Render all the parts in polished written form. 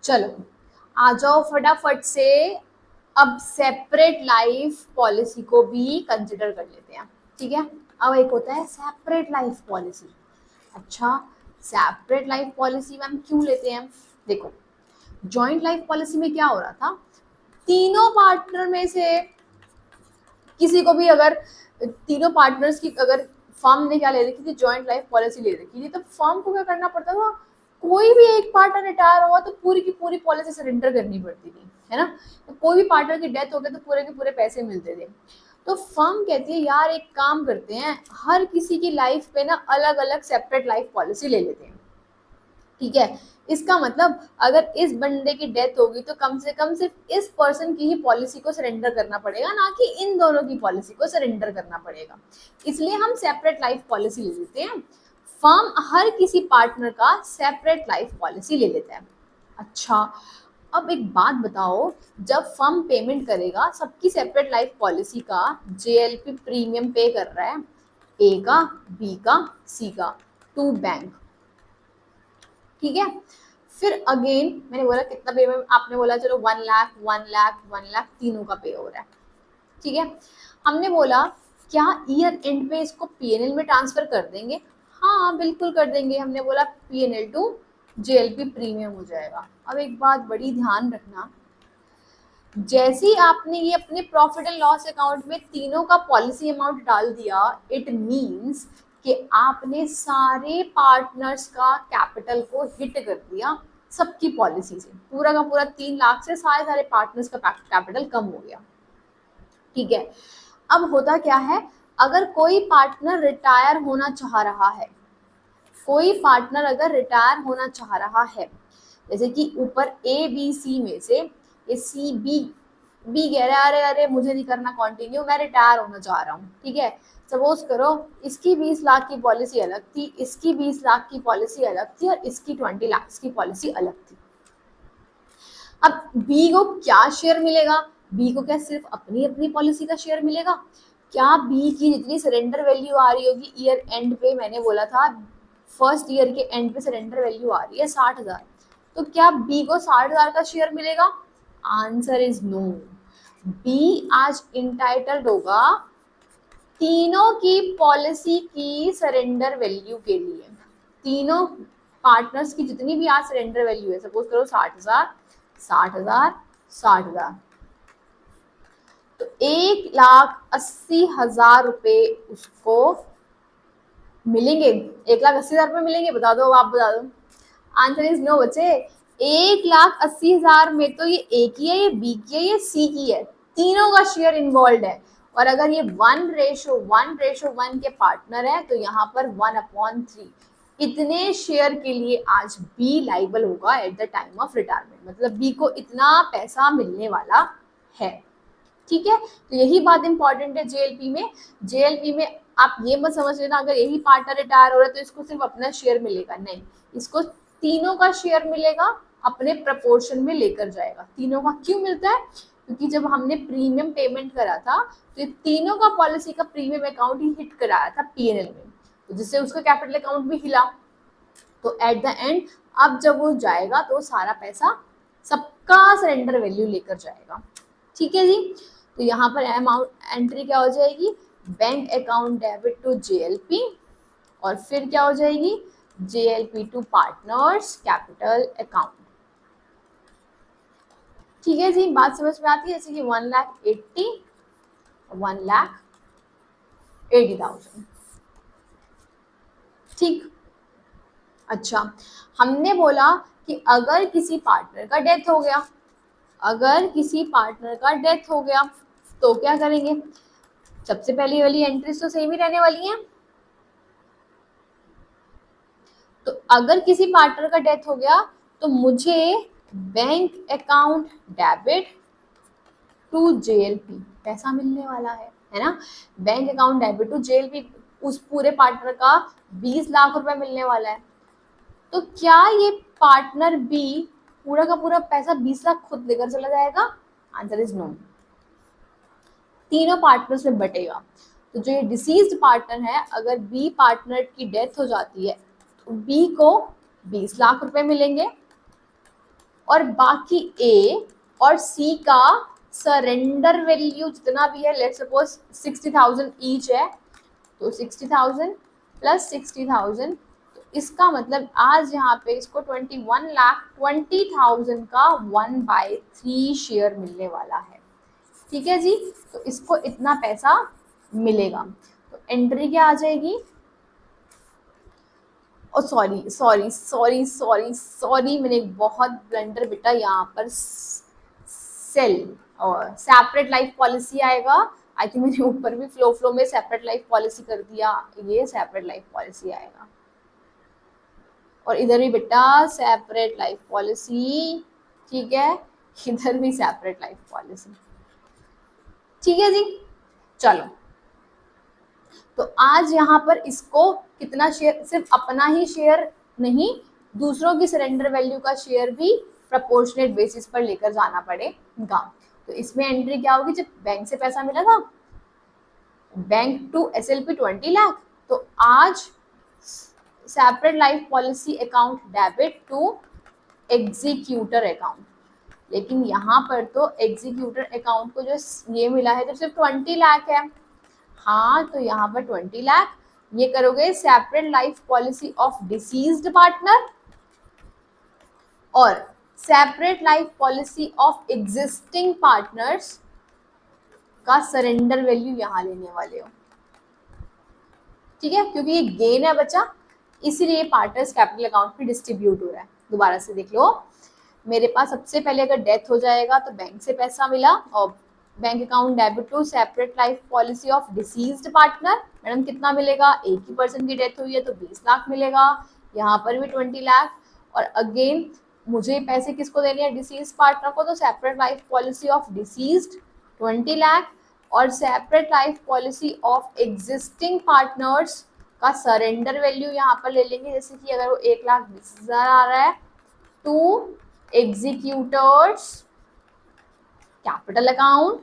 चलो आ जाओ फटाफट से। अब सेपरेट लाइफ पॉलिसी को भी कंसिडर कर लेते हैं, ठीक है। अब एक होता है सेपरेट लाइफ पॉलिसी। अच्छा, सेपरेट लाइफ पॉलिसी मैम क्यों लेते हैं? देखो, जॉइंट लाइफ पॉलिसी में क्या हो रहा था, तीनों पार्टनर में से किसी को भी अगर, तीनों पार्टनर्स की अगर फर्म ने क्या ले रखी थी, जॉइंट लाइफ पॉलिसी ले रखी थी, तो फर्म को क्या करना पड़ता था, कोई भी एक पार्टनर रिटायर हुआ तो पूरी की पूरी पॉलिसी सरेंडर करनी पड़ती थी, है ना। तो कोई भी पार्टनर की डेथ हो गई तो पूरे के पूरे पैसे मिलते थे। तो फर्म कहती है यार एक काम करते हैं, हर किसी की लाइफ पे ना अलग अलग सेपरेट लाइफ पॉलिसी ले लेते हैं, ठीक है। इसका मतलब अगर इस बंदे की डेथ होगी तो कम से कम सिर्फ इस पर्सन की ही पॉलिसी को सरेंडर करना पड़ेगा, ना कि इन दोनों की पॉलिसी को सरेंडर करना पड़ेगा। इसलिए हम सेपरेट लाइफ पॉलिसी ले लेते हैं। फर्म हर किसी पार्टनर का सेपरेट लाइफ पॉलिसी ले लेता है। अच्छा, अब एक बात बताओ, जब फर्म पेमेंट करेगा सबकी सेपरेट लाइफ पॉलिसी का, जेएलपी प्रीमियम पे कर रहा है ए का, बी का, सी का, टू बैंक, ठीक है। फिर अगेन मैंने बोला कितना पे, आपने बोला चलो 1 लाख 1 लाख 1 लाख तीनों का पे हो रहा है, ठीक है। हमने बोला क्या ईयर एंड पे इसको पीएनएल में ट्रांसफर कर देंगे? हाँ बिल्कुल कर देंगे। हमने बोला पीएनएल टू जेएलपी प्रीमियम हो जाएगा। अब एक बात बड़ी ध्यान रखना, जैसे ही आपने ये अपने प्रॉफिट एंड लॉस अकाउंट में तीनों का पॉलिसी अमाउंट डाल दिया, इट मींस कि आपने सारे पार्टनर्स का कैपिटल को हिट कर दिया सबकी पॉलिसी से, पूरा का पूरा 3 लाख से सारे पार्टनर्स का कैपिटल कम हो गया, ठीक है। अब होता क्या है, अगर कोई पार्टनर रिटायर होना चाह रहा है, कोई पार्टनर अगर रिटायर होना चाह रहा है, जैसे कि ऊपर ए बी सी में से ये सी बी, बी कह रहा है अरे अरे मुझे नहीं करना कंटिन्यू, मैं रिटायर होना चाह रहा हूँ, ठीक है। सपोज करो इसकी 20 लाख की पॉलिसी अलग थी, इसकी 20 लाख की पॉलिसी अलग थी, और इसकी 20 लाख की पॉलिसी अलग थी। अब बी को क्या शेयर मिलेगा? बी को क्या सिर्फ अपनी अपनी पॉलिसी का शेयर मिलेगा? क्या बी की जितनी सरेंडर वैल्यू आ रही होगी ईयर एंड पे, मैंने बोला था फर्स्ट ईयर के एंड पे सरेंडर वैल्यू आ रही है 60,000, तो क्या बी को 60,000 का शेयर मिलेगा? Answer is no. बी आज इंटाइटल्ड होगा तीनों की पॉलिसी की सरेंडर वैल्यू के लिए। तीनों पार्टनर्स की जितनी भी आज सरेंडर वैल्यू है, सपोज करो 60,000 60,000 60,000, तो 1,80,000 रुपए उसको मिलेंगे। 1,80,000 रुपए मिलेंगे? बता दो, अब आप बता दो। आंसर इज नो बच्चे। 1,80,000 में तो ये ए की है, ये बी की है, ये सी की है, तीनों का शेयर इन्वॉल्व है। और अगर ये 1:1:1 के पार्टनर है तो यहाँ पर 1/3 इतने शेयर के लिए आज बी लाइबल होगा at the time of retirement, मतलब बी को इतना पैसा मिलने वाला है, ठीक है। तो यही बात इंपॉर्टेंट है जेएलपी में। जेएलपी में आप ये मत समझ लेना अगर यही पार्टनर रिटायर हो रहा है तो इसको सिर्फ अपना शेयर मिलेगा, नहीं, इसको तीनों का शेयर मिलेगा, अपने प्रपोर्शन में लेकर जाएगा। तीनों का क्यों मिलता है? क्योंकि जब हमने प्रीमियम पेमेंट करा था तो तीनों का पॉलिसी का प्रीमियम अकाउंट ही हिट कराया था पीएनएल में, तो जिससे उसका कैपिटल अकाउंट भी हिला। तो एट द एंड अब जब वो जाएगा तो सारा पैसा सबका सरेंडर वैल्यू लेकर जाएगा, ठीक है जी। तो यहाँ पर अमाउंट एंट्री क्या हो जाएगी, bank account debit to JLP, और फिर क्या हो जाएगी, JLP to partners capital account, ठीक है जी। बात समझ में आती है? जैसे कि 1,80,000 ठीक। अच्छा, हमने बोला कि अगर किसी पार्टनर का डेथ हो गया, अगर किसी पार्टनर का डेथ हो गया तो क्या करेंगे? सबसे पहली वाली एंट्रीज तो सेम ही रहने वाली हैं। तो अगर किसी पार्टनर का डेथ हो गया तो मुझे bank account debit to JLP पैसा मिलने वाला है ना। Bank account debit to JLP, उस पूरे पार्टनर का 20 लाख रुपए मिलने वाला है। तो क्या ये पार्टनर बी पूरा का पूरा पैसा 20 लाख खुद लेकर चला जाएगा? Answer is no. तीनों पार्टनर्स में बटेगा। तो जो ये डिसीज्ड पार्टनर है, अगर बी पार्टनर की डेथ हो जाती है तो बी को 20 लाख रुपए मिलेंगे, और बाकी ए और सी का सरेंडर वैल्यू जितना भी है, लेट्स सपोज 60,000 ईच है, तो 60,000 प्लस 60,000, तो इसका मतलब आज यहाँ पे इसको 21,20,000 का 1/3 शेयर मिलने वाला है। ठीक है जी, तो इसको इतना पैसा मिलेगा। तो एंट्री क्या आ जाएगी, oh sorry sorry sorry sorry sorry, मैंने एक बहुत ब्लंडर बेटा यहाँ पर सेल और सेपरेट लाइफ पॉलिसी आएगा। आई थिंक मैंने ऊपर भी फ्लो में सेपरेट लाइफ पॉलिसी कर दिया, ये सेपरेट लाइफ पॉलिसी आएगा, और इधर भी बेटा सेपरेट लाइफ पॉलिसी। ठीक है, इधर भी सेपरेट लाइफ पॉलिसी। ठीक है जी, चलो, तो आज यहाँ पर इसको कितना शेयर, सिर्फ अपना ही शेयर नहीं, दूसरों की सरेंडर वैल्यू का शेयर भी प्रपोर्शनेट बेसिस पर लेकर जाना पड़ेगा। तो इसमें एंट्री क्या होगी, जब बैंक से पैसा मिला था, बैंक टू SLP 20 लाख, तो आज separate life policy account debit to executor account. लेकिन यहाँ पर तो एग्जीक्यूटर अकाउंट को जो ये मिला है तो सिर्फ 20 लाख है। हाँ, तो यहाँ पर 20 लाख ये करोगे separate life policy of deceased partner और separate life policy of existing partners का सरेंडर वैल्यू यहाँ लेने वाले हो। ठीक है, क्योंकि ये गेन है बच्चा, इसीलिए पार्टनर्स कैपिटल अकाउंट में डिस्ट्रीब्यूट हो रहा है। दोबारा से देख लो, मेरे पास सबसे पहले अगर डेथ हो जाएगा तो बैंक से पैसा मिला और bank account debit to separate life policy of deceased partner, madam कितना मिलेगा, एक ही पर्सन की डेथ हुई है तो 20 लाख मिलेगा, यहाँ पर भी 20 लाख। और अगेन मुझे पैसे किसको देने हैं, डिसीज पार्टनर को, तो separate life policy of deceased 20 lakh और separate life policy of existing partners का सरेंडर वैल्यू यहाँ पर ले लेंगे। जैसे कि अगर वो 1,20,000 आ रहा है to executors capital account,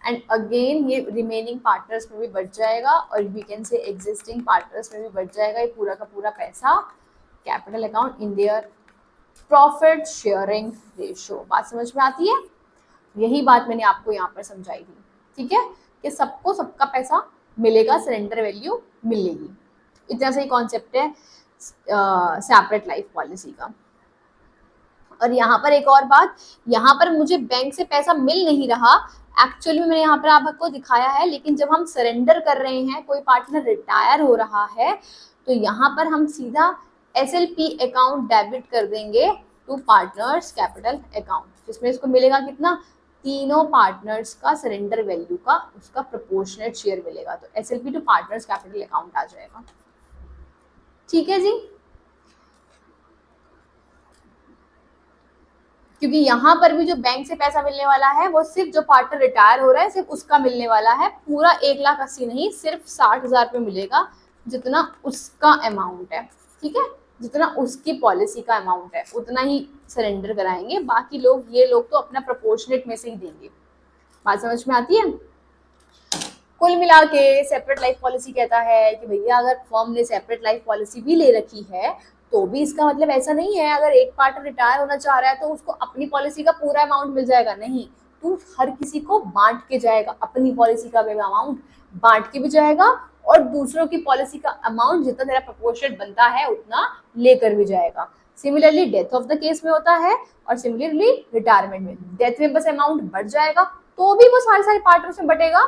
and again ये रिमेनिंग पार्टनर्स में भी बढ़ जाएगा और we can say existing partners में भी बढ़ जाएगा। ये पूरा का पूरा पैसा capital account in their profit sharing ratio. बात समझ में आती है? यही बात मैंने आपको यहाँ पर समझाई थी। ठीक है, कि सबको सबका पैसा मिलेगा, सरेंडर वैल्यू मिलेगी। इतना सही कॉन्सेप्ट है सेपरेट लाइफ पॉलिसी का। और यहाँ पर एक और बात, यहाँ पर मुझे बैंक से पैसा मिल नहीं रहा, एक्चुअली में मैंने यहाँ पर आपको दिखाया है, लेकिन जब हम सरेंडर कर रहे हैं, कोई पार्टनर रिटायर हो रहा है, तो यहाँ पर हम सीधा SLP अकाउंट डेबिट कर देंगे टू पार्टनर्स कैपिटल अकाउंट, जिसमें इसको मिलेगा कितना, तीनों पार्टनर्स का सरेंडर वैल्यू का उसका प्रोपोर्शनेट शेयर मिलेगा, तो SLP to partners capital account आ जाएगा। ठीक है जी, क्योंकि यहाँ पर भी जो बैंक से पैसा मिलने वाला है वो सिर्फ जो पार्टनर रिटायर हो रहा है सिर्फ उसका मिलने वाला है, पूरा 1,80,000 नहीं, सिर्फ 60,000 रुपये मिलेगा, जितना उसका अमाउंट है। ठीक है, जितना उसकी पॉलिसी का अमाउंट है उतना ही सरेंडर कराएंगे, बाकी लोग ये लोग तो अपना प्रोपोर्शनेट में से ही देंगे। बात समझ में आती है? कुल मिला के सेपरेट लाइफ पॉलिसी कहता है कि भैया अगर फर्म ने सेपरेट लाइफ पॉलिसी भी ले रखी है तो भी इसका मतलब ऐसा नहीं है अगर एक पार्टनर रिटायर होना चाह रहा है तो उसको अपनी पॉलिसी का पूरा अमाउंट मिल जाएगा। नहीं, तू हर किसी को बांट के जाएगा, अपनी पॉलिसी का अमाउंट बांट के भी जाएगा और दूसरों की पॉलिसी का अमाउंट जितना तेरा प्रोपोर्शनेट बनता है उतना लेकर भी जाएगा। Similarly death of the case में होता है और सिमिलरली रिटायरमेंट में, डेथ में बस अमाउंट बढ़ जाएगा तो भी वो सारे पार्टनर्स में बटेगा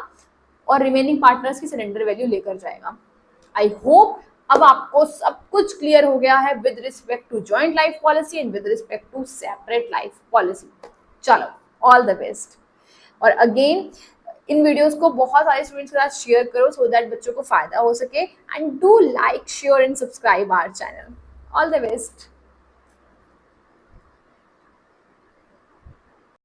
और रिमेनिंग पार्टनर्स की सरेंडर वैल्यू लेकर जाएगा। आई होप अब आपको सब कुछ क्लियर हो गया है with respect to joint life policy and with respect to separate life policy. चलो, ऑल द बेस्ट। और अगेन इन वीडियोस को बहुत सारे स्टूडेंट्स के साथ शेयर करो सो दैट बच्चों को फायदा हो सके, and do like, share and subscribe our channel. All the best.